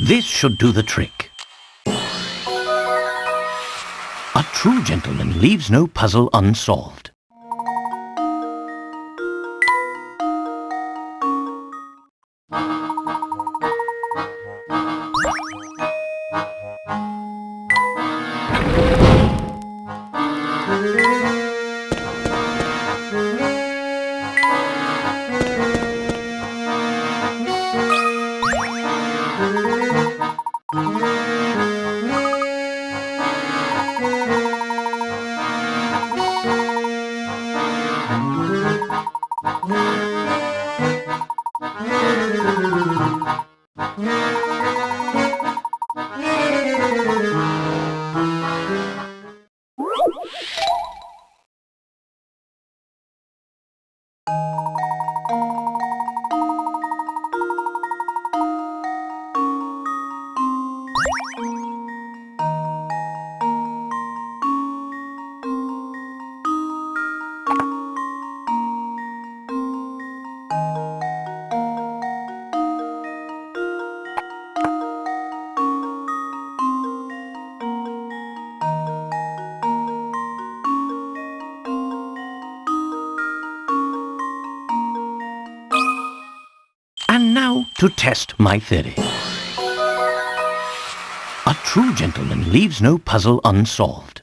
This should do the trick. A true gentleman leaves no puzzle unsolved. And now to test my theory. A true gentleman leaves no puzzle unsolved.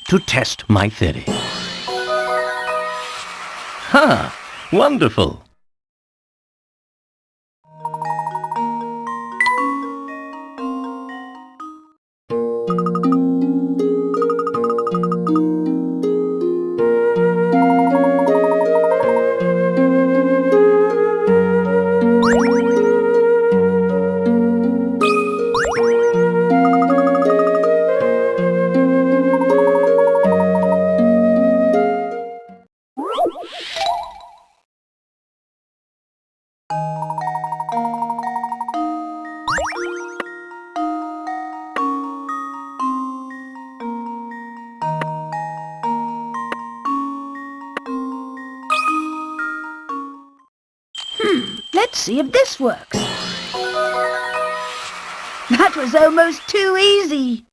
to test my theory. Ha! Wonderful! Let's see if this works. That was almost too easy.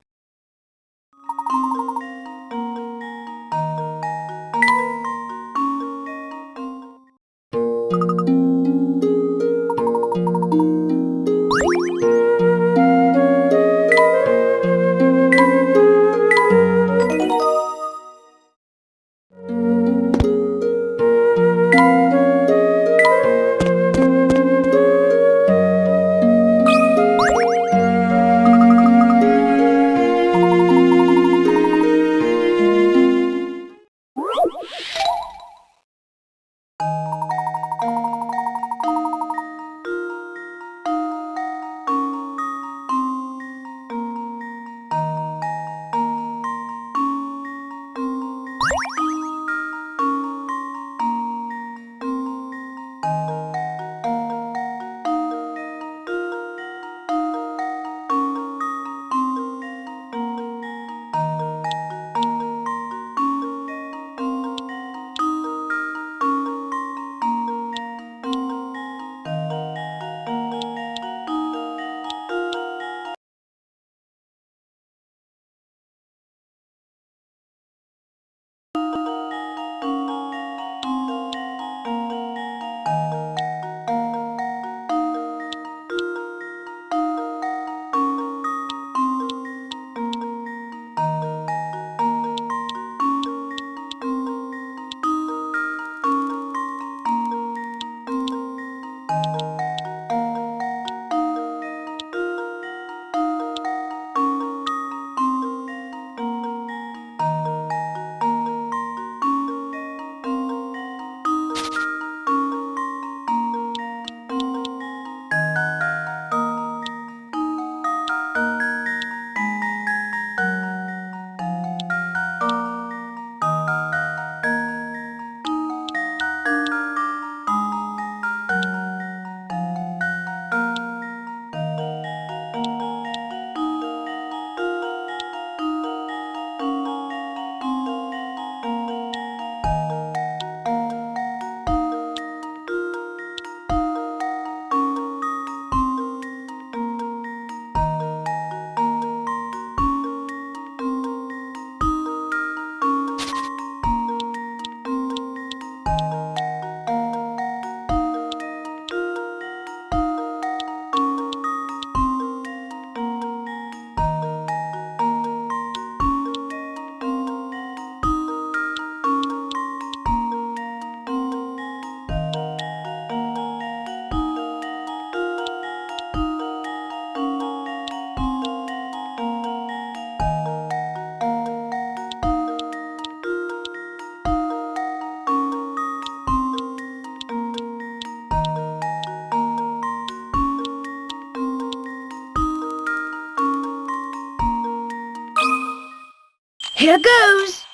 Here goes.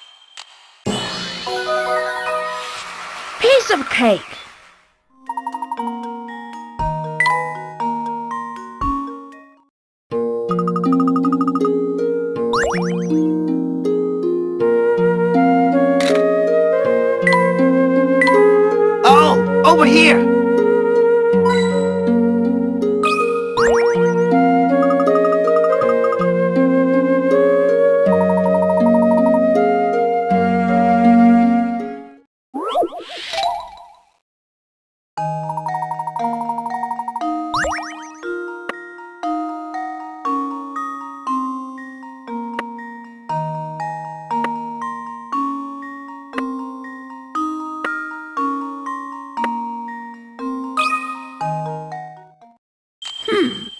Piece of cake. Oh, over here!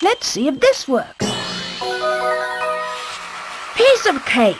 Let's see if this works. Piece of cake.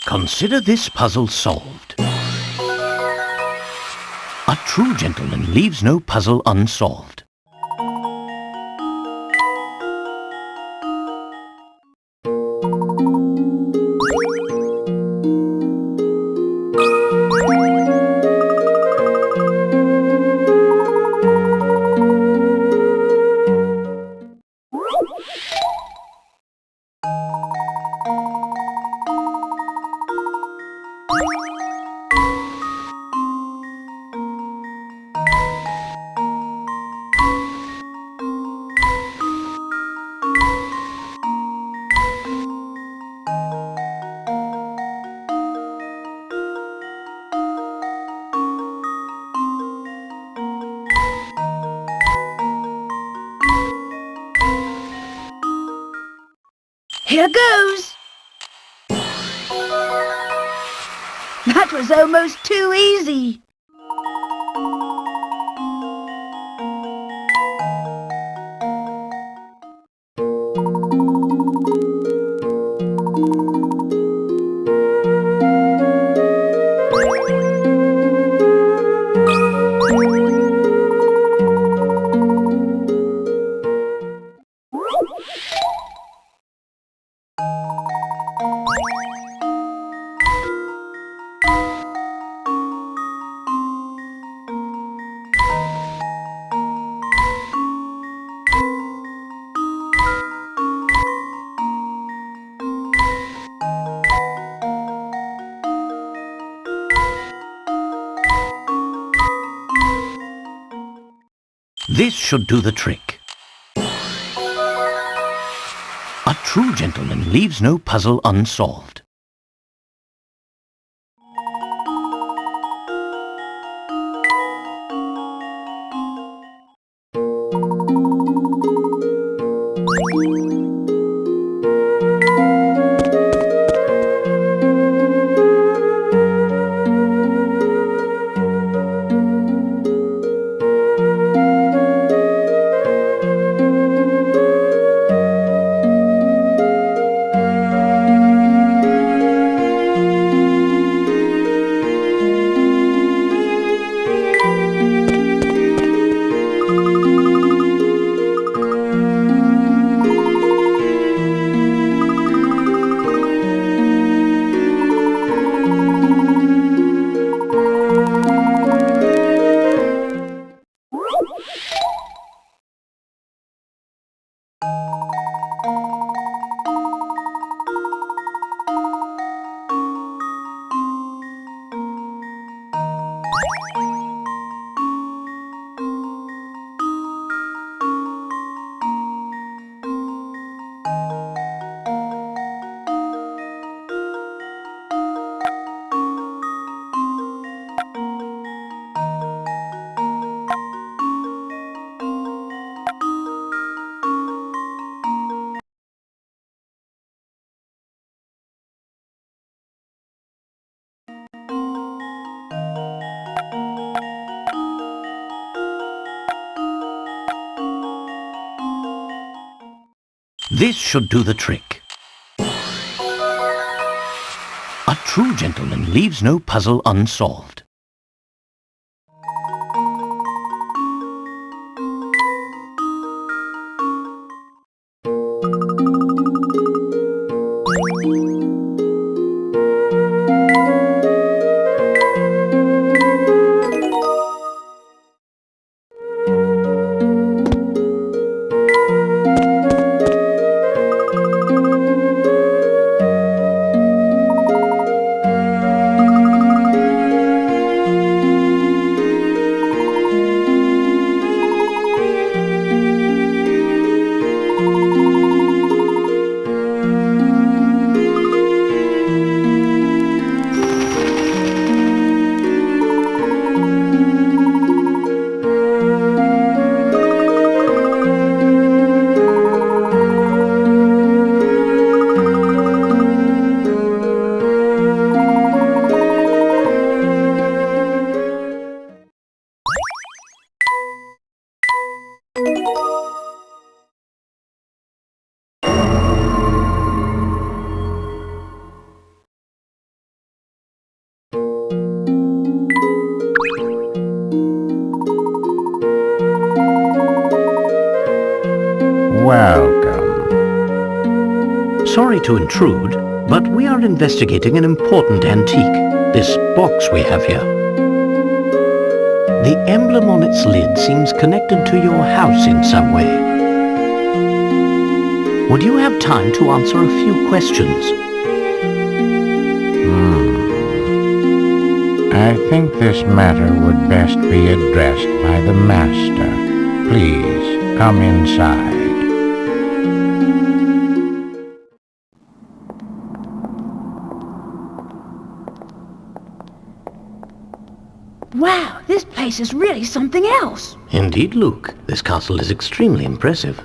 Consider this puzzle solved. A true gentleman leaves no puzzle unsolved. Here goes. That was almost too easy. This should do the trick. A true gentleman leaves no puzzle unsolved. This should do the trick. A true gentleman leaves no puzzle unsolved. Sorry to intrude, but we are investigating an important antique, this box we have here. The emblem on its lid seems connected to your house in some way. Would you have time to answer a few questions? I think this matter would best be addressed by the master. Please, come inside. Wow, this place is really something else. Indeed, Luke. This castle is extremely impressive.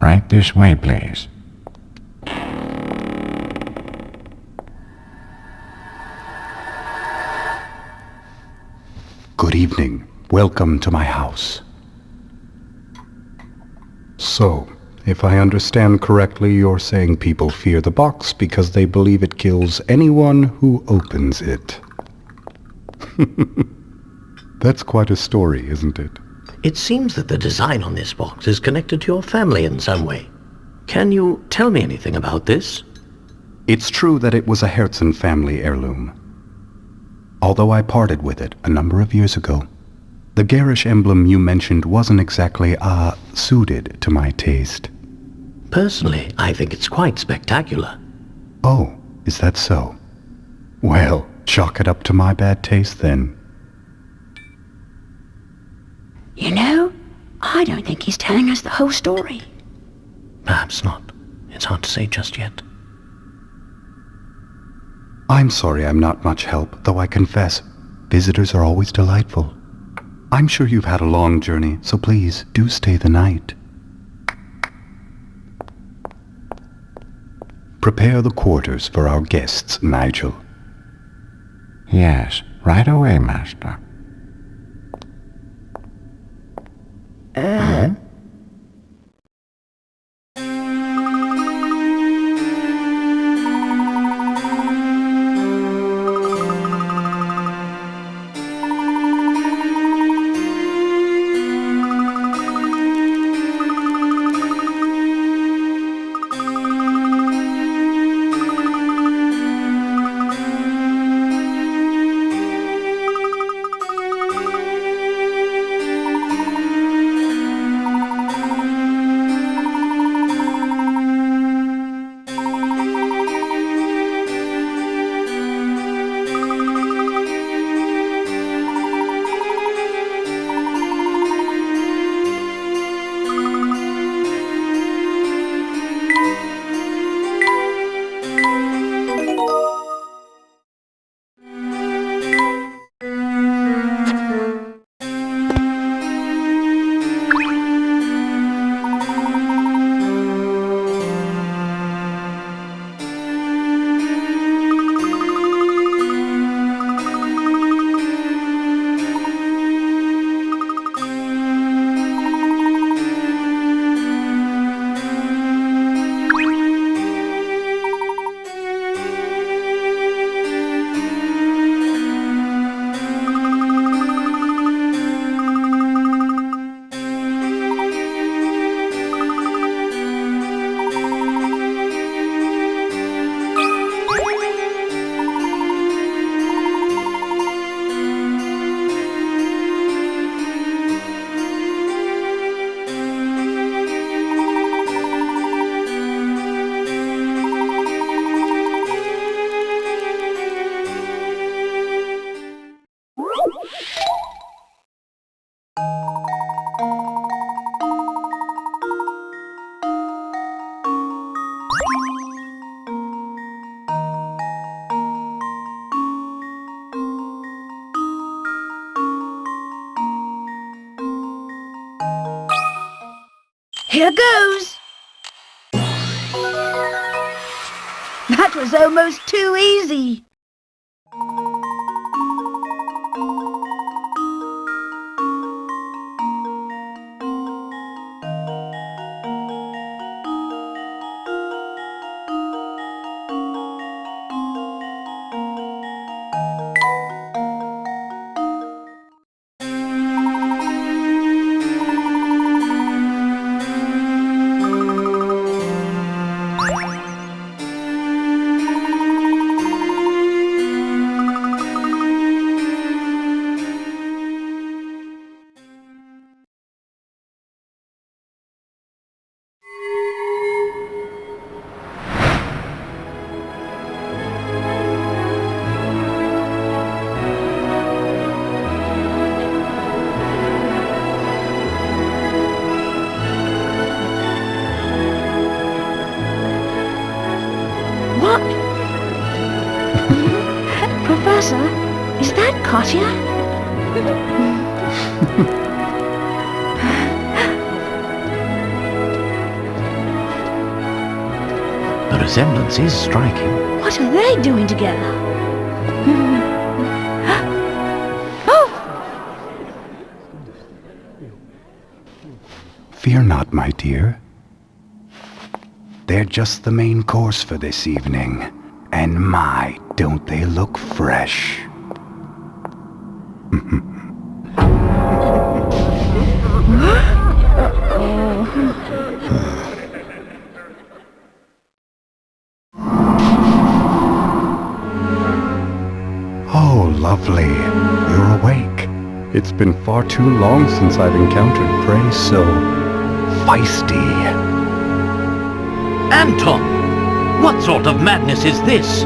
Right this way, please. Good evening. Welcome to my house. So, if I understand correctly, you're saying people fear the box because they believe it kills anyone who opens it. That's quite a story, isn't it? It seems that the design on this box is connected to your family in some way. Can you tell me anything about this? It's true that it was a Herzen family heirloom. Although I parted with it a number of years ago, the garish emblem you mentioned wasn't exactly, suited to my taste. Personally, I think it's quite spectacular. Oh, is that so? Well, chalk it up to my bad taste then. You know, I don't think he's telling us the whole story. Perhaps not. It's hard to say just yet. I'm sorry I'm not much help, though I confess, visitors are always delightful. I'm sure you've had a long journey, so please do stay the night. Prepare the quarters for our guests, Nigel. Yes, right away, master. Here goes. That was almost too easy. Got ya? The resemblance is striking. What are they doing together? Oh! Fear not, my dear. They're just the main course for this evening. And my, don't they look fresh. Oh, lovely. You're awake. It's been far too long since I've encountered prey so feisty. Anton! What sort of madness is this?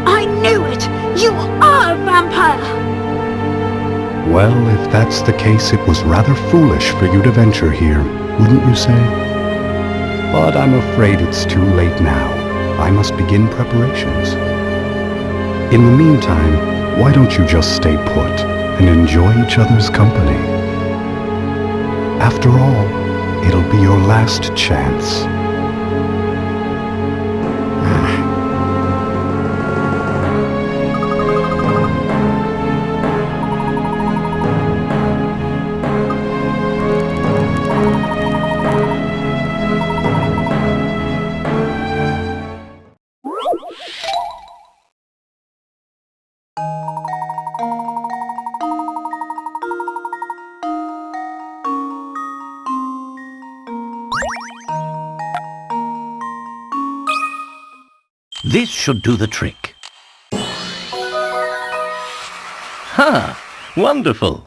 I knew it! You are a vampire! Well, if that's the case, it was rather foolish for you to venture here, wouldn't you say? But I'm afraid it's too late now. I must begin preparations. In the meantime, why don't you just stay put and enjoy each other's company? After all, it'll be your last chance. This should do the trick. Ha! Wonderful!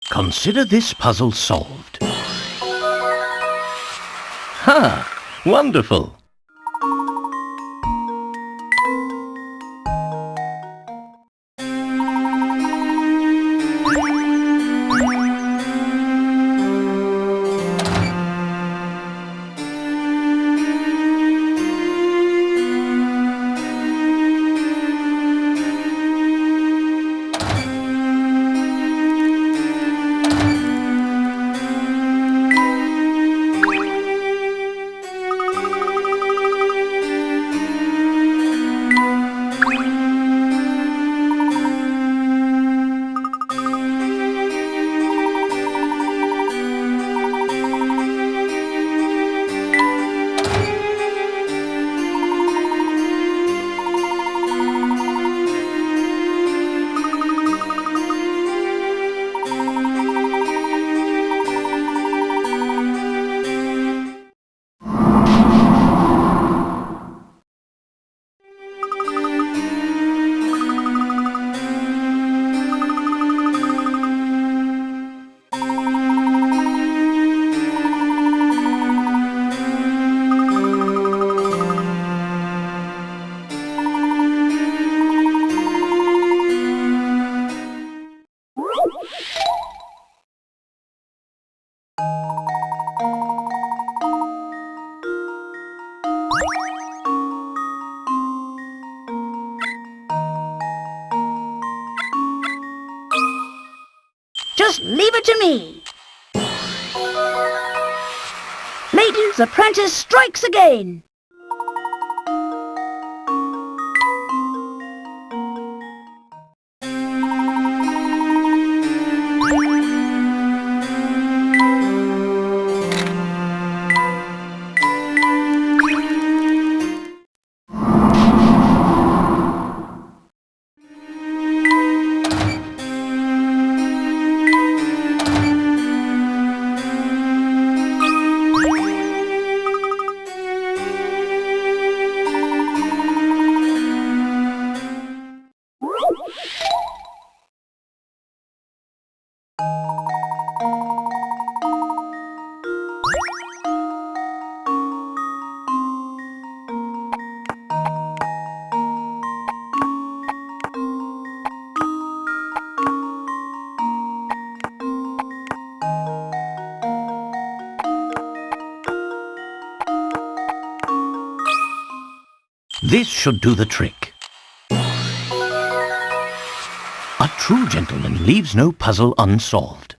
Consider this puzzle solved. Ha! Wonderful! Just leave it to me. Layton's apprentice strikes again. This should do the trick. A true gentleman leaves no puzzle unsolved.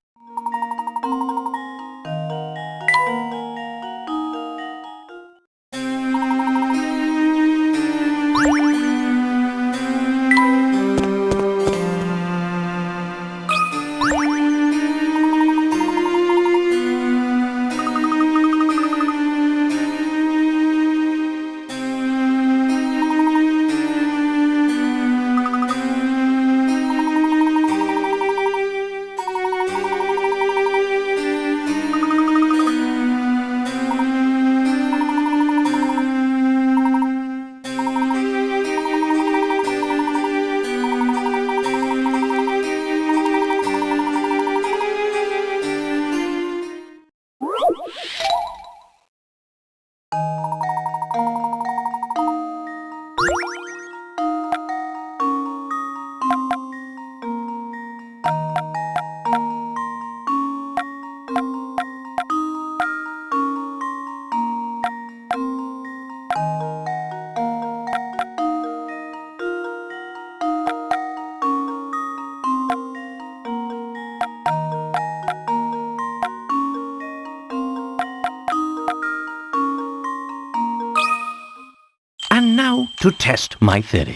And now to test my theory.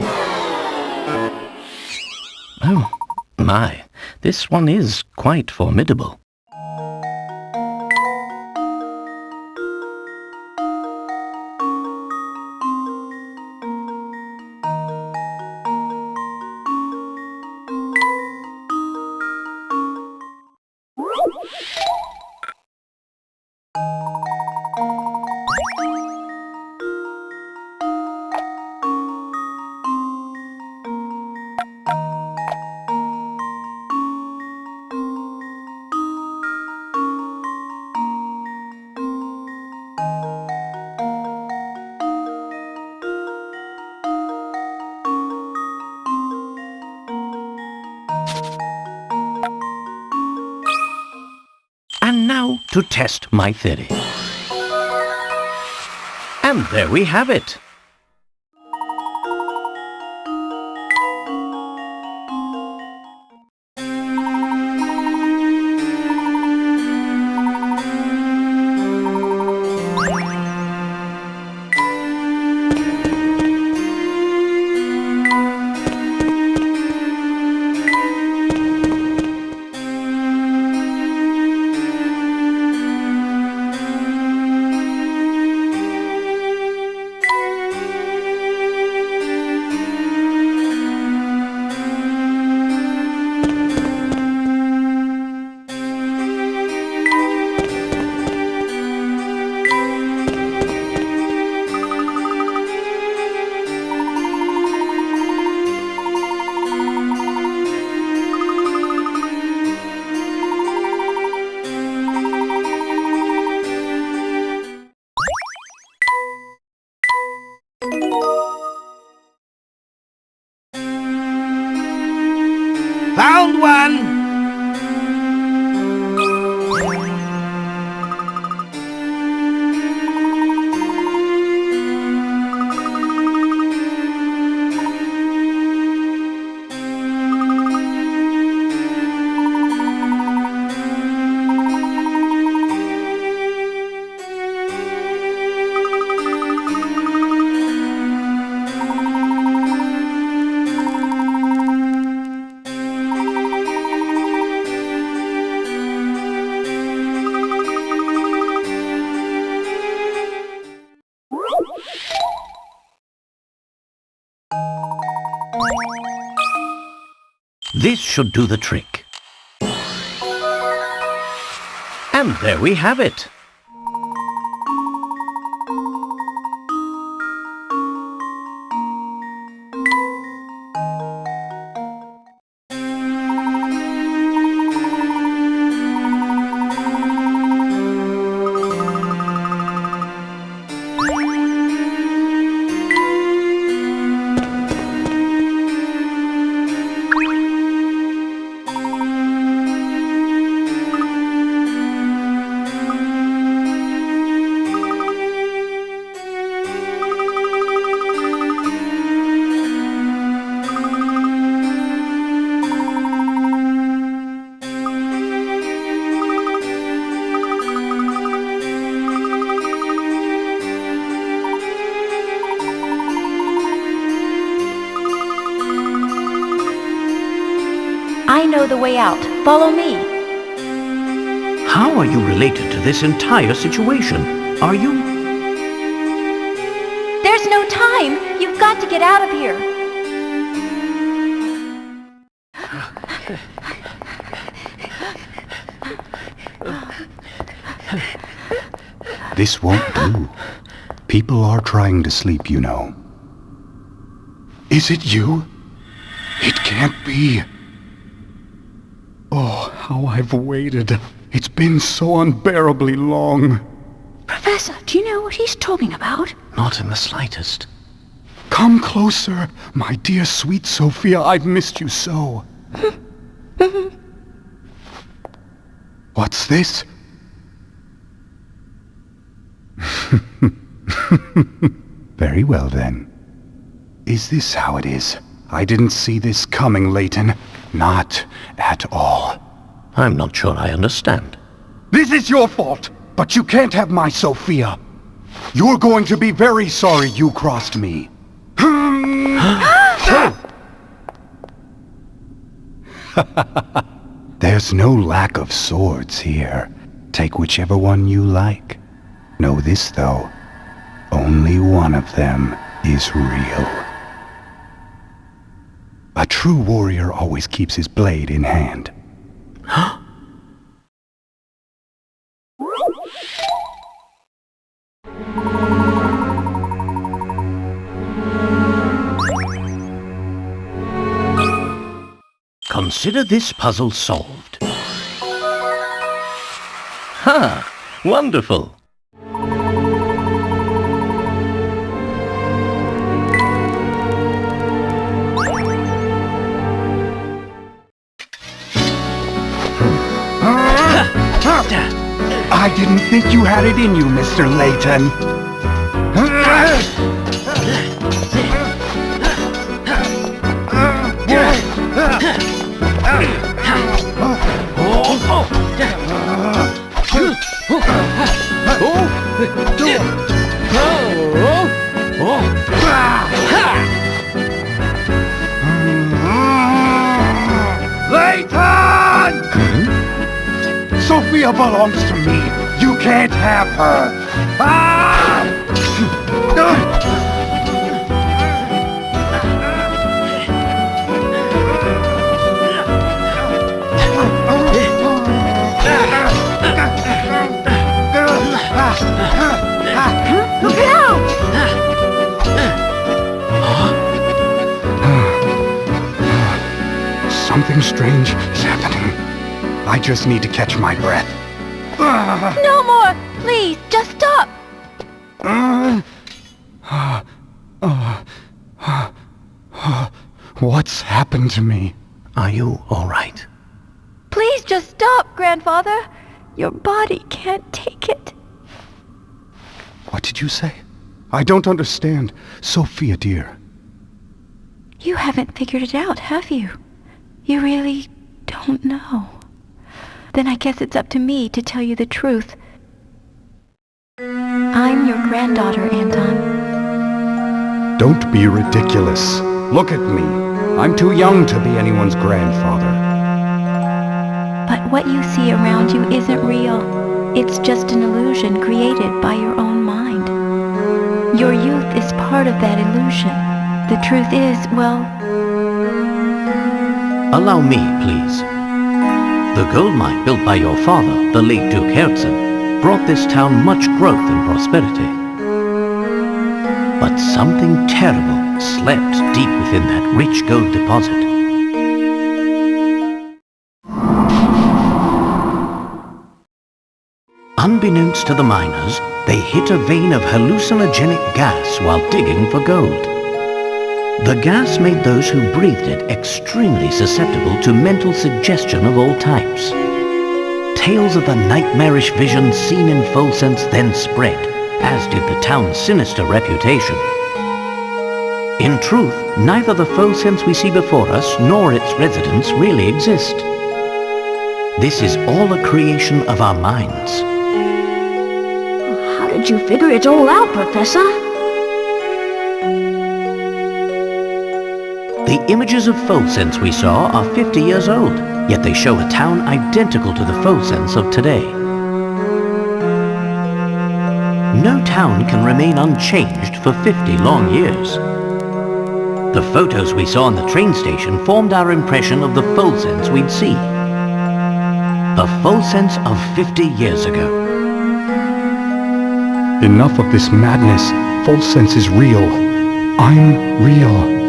Oh, my, this one is quite formidable. And now to test my theory. And there we have it. This should do the trick. And there we have it. I know the way out. Follow me. How are you related to this entire situation? Are you... There's no time. You've got to get out of here. This won't do. People are trying to sleep, you know. Is it you? It can't be. Oh, how I've waited. It's been so unbearably long. Professor, do you know what he's talking about? Not in the slightest. Come closer, my dear sweet Sophia. I've missed you so. What's this? Very well, then. Is this how it is? I didn't see this coming, Layton. Not at all. I'm not sure I understand. This is your fault, but you can't have my Sophia. You're going to be very sorry you crossed me. There's no lack of swords here. Take whichever one you like. Know this, though. Only one of them is real. A true warrior always keeps his blade in hand. Consider this puzzle solved. Ha! Wonderful! I didn't think you had it in you, Mr. Layton. Layton! Sophia belongs to me. You can't have her. Look out! Something strange is happening. I just need to catch my breath. No more! Please, just stop! What's happened to me? Are you all right? Please just stop, Grandfather. Your body can't take it. What did you say? I don't understand. Sophia, dear. You haven't figured it out, have you? You really don't know. Then I guess it's up to me to tell you the truth. I'm your granddaughter, Anton. Don't be ridiculous. Look at me. I'm too young to be anyone's grandfather. But what you see around you isn't real. It's just an illusion created by your own mind. Your youth is part of that illusion. The truth is, well, Allow me, please. The gold mine built by your father, the late Duke Herzen, brought this town much growth and prosperity. But something terrible slept deep within that rich gold deposit. Unbeknownst to the miners, they hit a vein of hallucinogenic gas while digging for gold. The gas made those who breathed it extremely susceptible to mental suggestion of all types. Tales of the nightmarish visions seen in Folsense then spread, as did the town's sinister reputation. In truth, neither the Folsense we see before us nor its residents really exist. This is all a creation of our minds. How did you figure it all out, Professor? The images of Folsense we saw are 50 years old, yet they show a town identical to the Folsense of today. No town can remain unchanged for 50 long years. The photos we saw in the train station formed our impression of the Folsense we'd see. The Folsense of 50 years ago. Enough of this madness. Folsense is real. I'm real.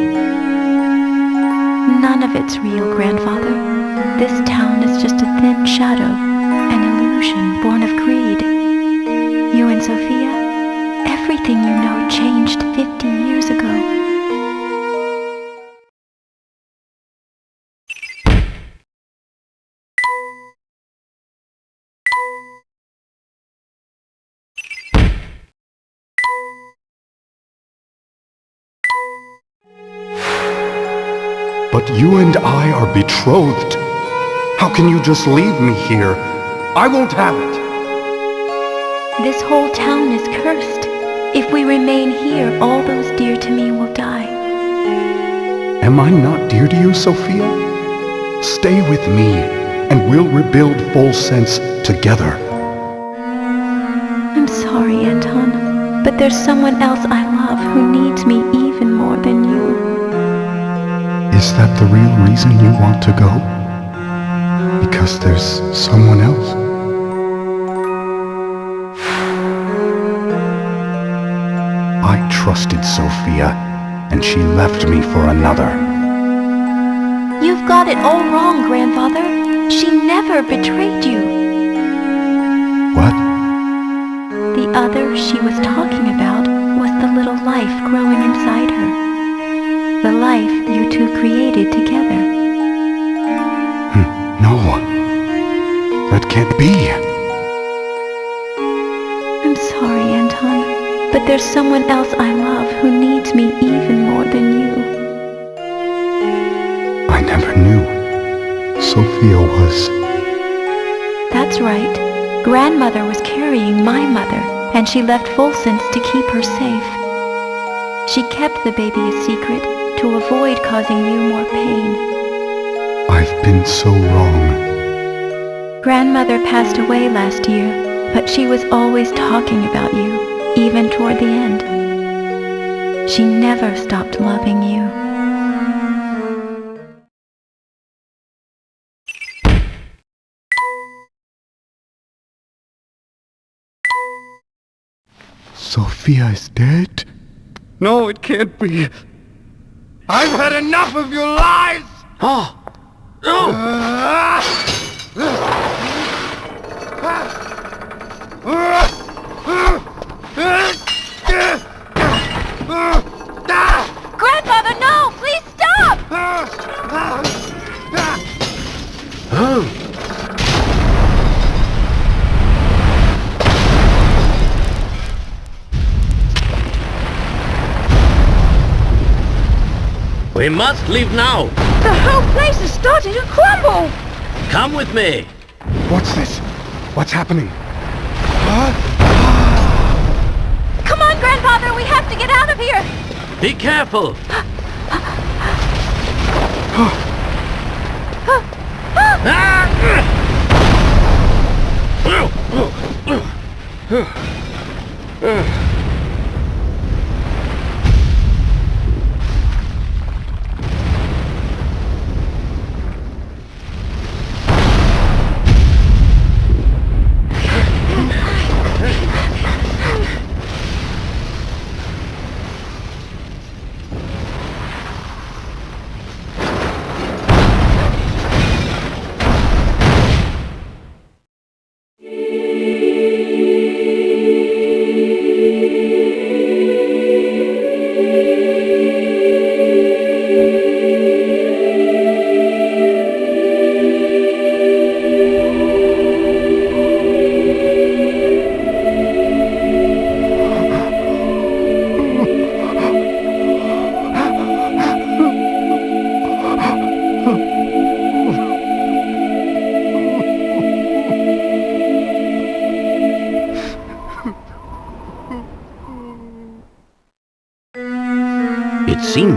None of it's real, Grandfather. This town is just a thin shadow, an illusion born of greed. You and Sophia, everything you know changed 50 years ago. But you and I are betrothed. How can you just leave me here? I won't have it. This whole town is cursed. If we remain here, all those dear to me will die. Am I not dear to you, Sophia? Stay with me, and we'll rebuild Folsense together. I'm sorry, Anton, but there's someone else I love who needs me even more than you. Is that the real reason you want to go? Because there's someone else? I trusted Sophia, and she left me for another. You've got it all wrong, Grandfather. She never betrayed you. What? The other she was talking about was the little life growing inside her. The life you two created together. No. That can't be. I'm sorry, Anton, but there's someone else I love who needs me even more than you. I never knew. Sophia was... That's right. Grandmother was carrying my mother, and she left Folsense to keep her safe. She kept the baby a secret to avoid causing you more pain. I've been so wrong. Grandmother passed away last year, but she was always talking about you, even toward the end. She never stopped loving you. Sophia is dead? No, it can't be. I've had enough of your lies! Oh! No! Grandfather, no! Please stop! Oh! We must leave now. The whole place is starting to crumble! Come with me. What's this? What's happening? Come on, Grandfather, we have to get out of here! Be careful.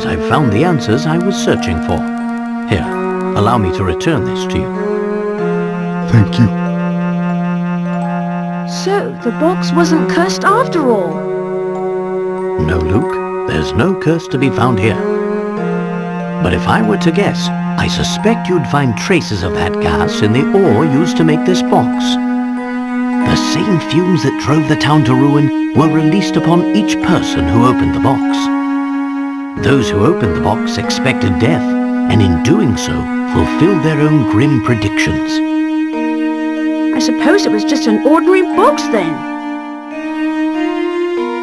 seems I've found the answers I was searching for. Here, allow me to return this to you. Thank you. So, the box wasn't cursed after all. No, Luke, there's no curse to be found here. But if I were to guess, I suspect you'd find traces of that gas in the ore used to make this box. The same fumes that drove the town to ruin were released upon each person who opened the box. Those who opened the box expected death, and in doing so, fulfilled their own grim predictions. I suppose it was just an ordinary box then.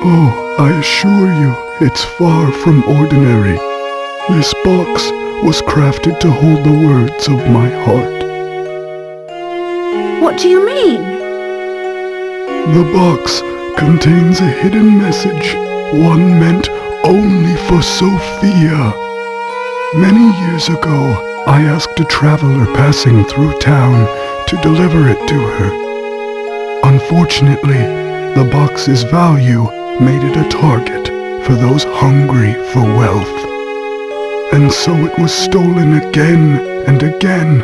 Oh, I assure you, it's far from ordinary. This box was crafted to hold the words of my heart. What do you mean? The box contains a hidden message, one meant only for Sophia. Many years ago, I asked a traveler passing through town to deliver it to her. Unfortunately, the box's value made it a target for those hungry for wealth. And so it was stolen again and again,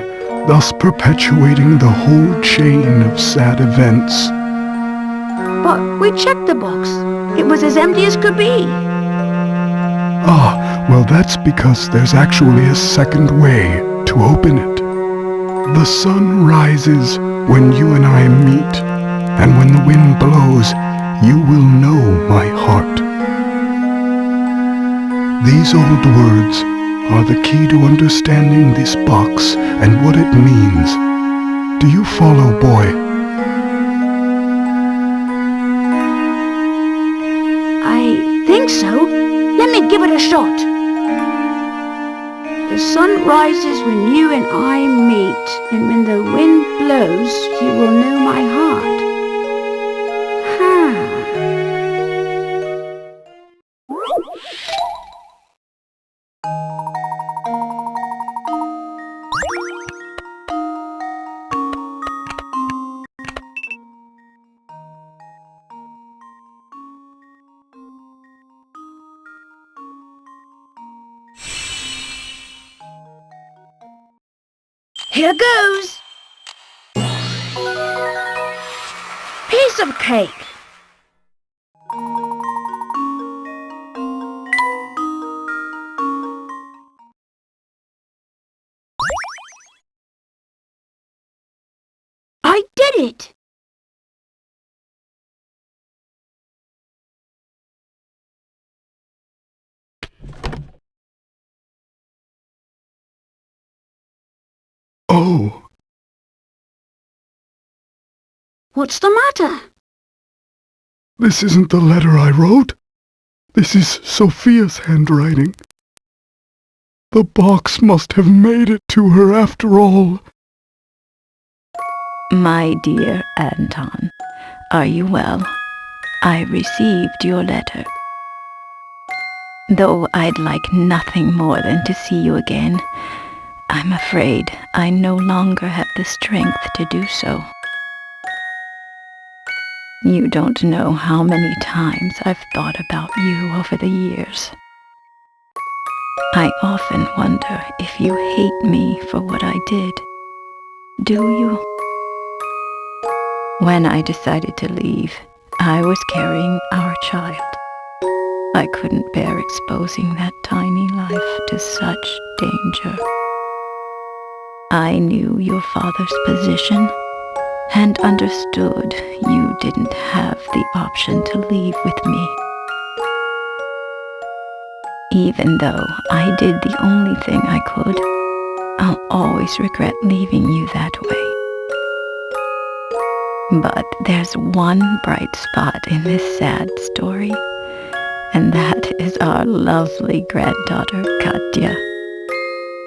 thus perpetuating the whole chain of sad events. But we checked the box. It was as empty as could be. Ah, well that's because there's actually a second way to open it. The sun rises when you and I meet, and when the wind blows, you will know my heart. These old words are the key to understanding this box and what it means. Do you follow, boy? I think so. Let me give it a shot. The sun rises when you and I meet, and when the wind blows, you will know my heart. Here goes! Piece of cake! I did it! Oh, What's the matter? this isn't the letter I wrote. This is Sophia's handwriting. The box must have made it to her after all. My dear Anton, are you well? I received your letter. Though I'd like nothing more than to see you again, I'm afraid I no longer have the strength to do so. You don't know how many times I've thought about you over the years. I often wonder if you hate me for what I did. Do you? When I decided to leave, I was carrying our child. I couldn't bear exposing that tiny life to such danger. I knew your father's position and understood you didn't have the option to leave with me. Even though I did the only thing I could, I'll always regret leaving you that way. But there's one bright spot in this sad story, and that is our lovely granddaughter, Katya.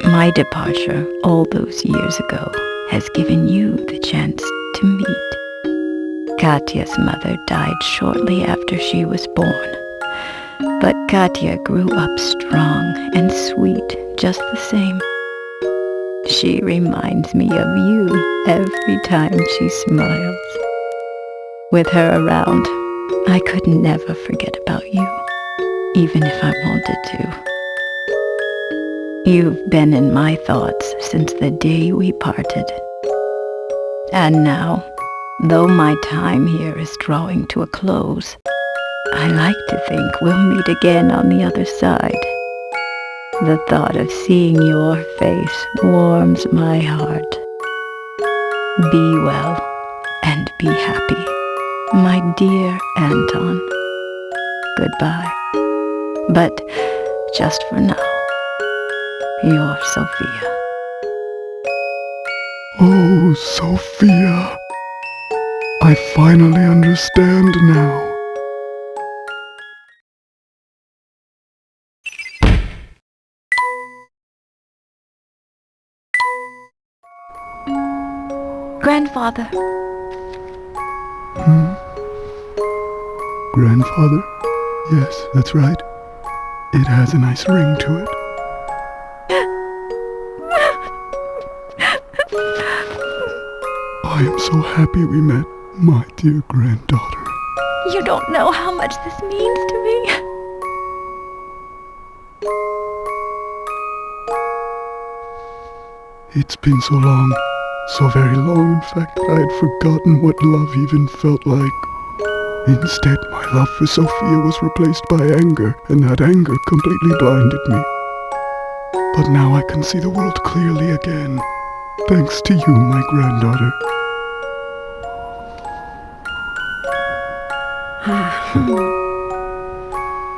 My departure all those years ago has given you the chance to meet. Katya's mother died shortly after she was born, but Katya grew up strong and sweet just the same. She reminds me of you every time she smiles. With her around, I could never forget about you, even if I wanted to. You've been in my thoughts since the day we parted. And now, though my time here is drawing to a close, I like to think we'll meet again on the other side. The thought of seeing your face warms my heart. Be well and be happy, my dear Anton. Goodbye. But just for now, your Sophia. Oh, Sophia. I finally understand now. Grandfather. Grandfather? Yes, that's right. It has a nice ring to it. I am so happy we met, my dear granddaughter. You don't know how much this means to me. It's been so long, so very long in fact, I had forgotten what love even felt like. Instead, my love for Sophia was replaced by anger, and that anger completely blinded me. But now I can see the world clearly again, thanks to you, my granddaughter.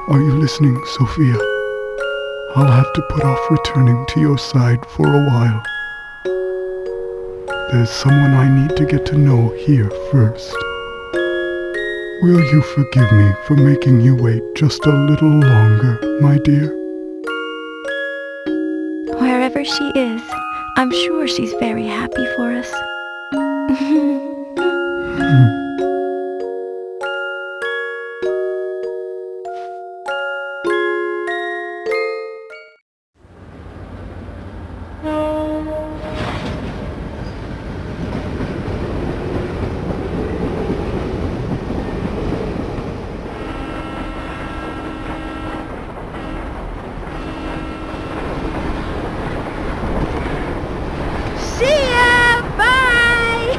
Are you listening, Sophia? I'll have to put off returning to your side for a while. There's someone I need to get to know here first. Will you forgive me for making you wait just a little longer, my dear? Wherever she is, I'm sure she's very happy for us. See ya! Bye!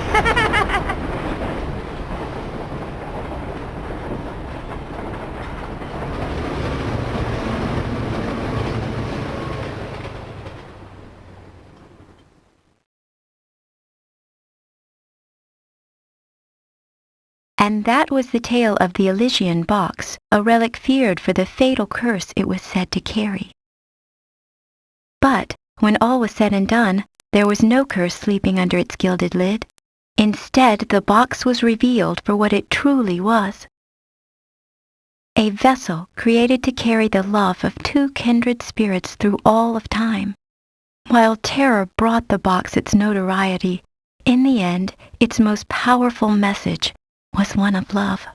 And that was the tale of the Elysian box, a relic feared for the fatal curse it was said to carry. But when all was said and done, there was no curse sleeping under its gilded lid. Instead, the box was revealed for what it truly was. A vessel created to carry the love of two kindred spirits through all of time. While terror brought the box its notoriety, in the end, its most powerful message was one of love.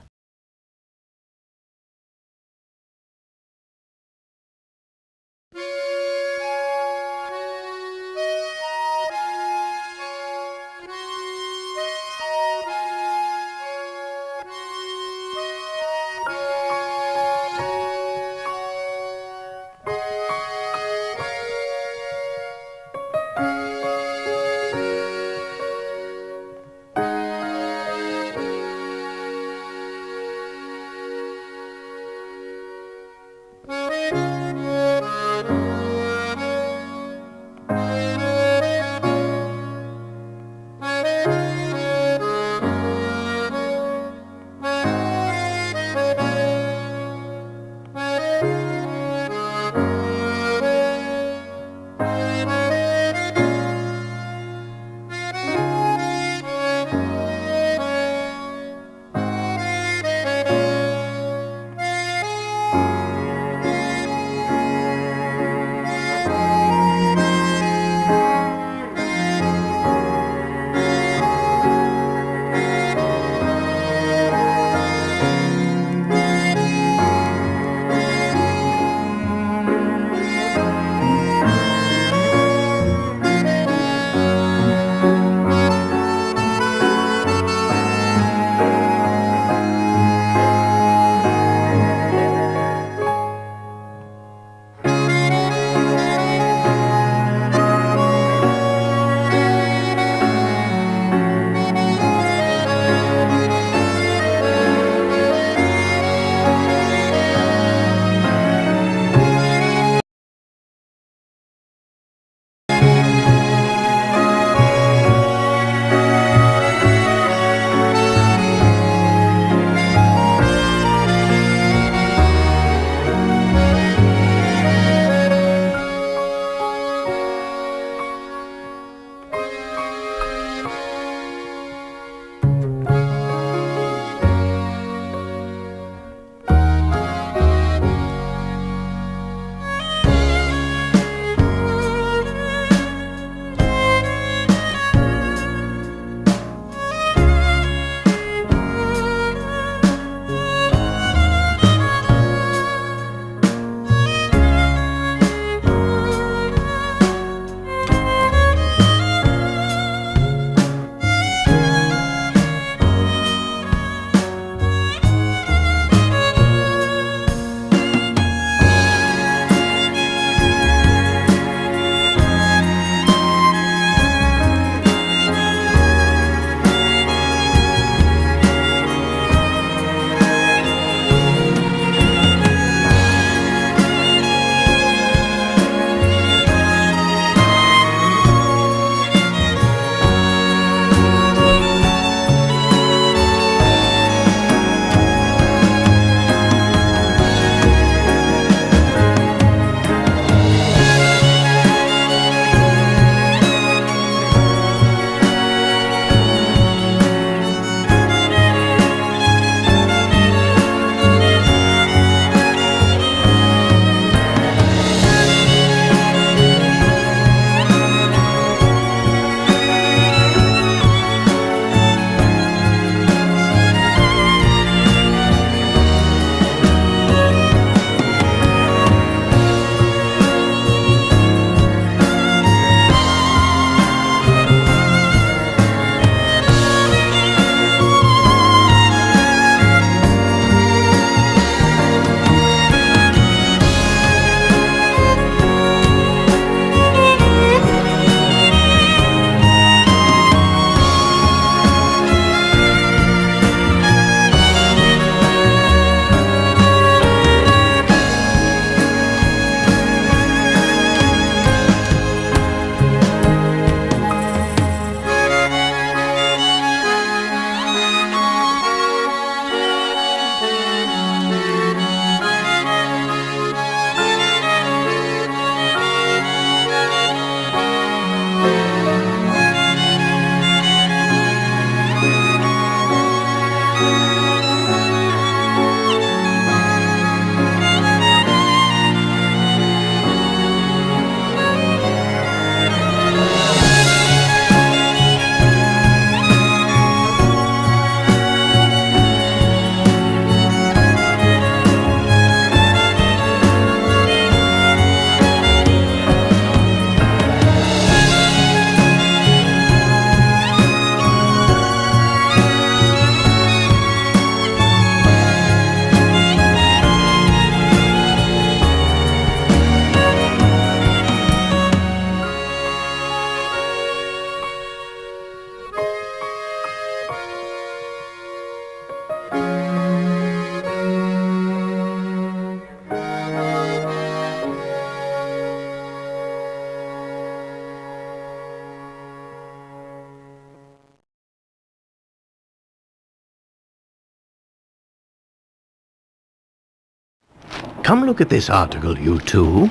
Come look at this article, you two.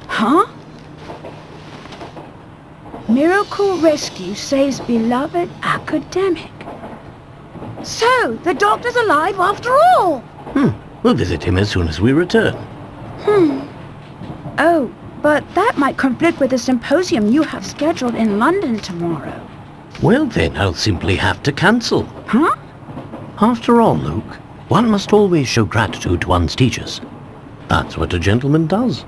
Huh? Miracle Rescue saves beloved academic. So, the doctor's alive after all! We'll visit him as soon as we return. Oh, but that might conflict with the symposium you have scheduled in London tomorrow. Well then, I'll simply have to cancel. Huh? After all, Luke, one must always show gratitude to one's teachers. That's what a gentleman does.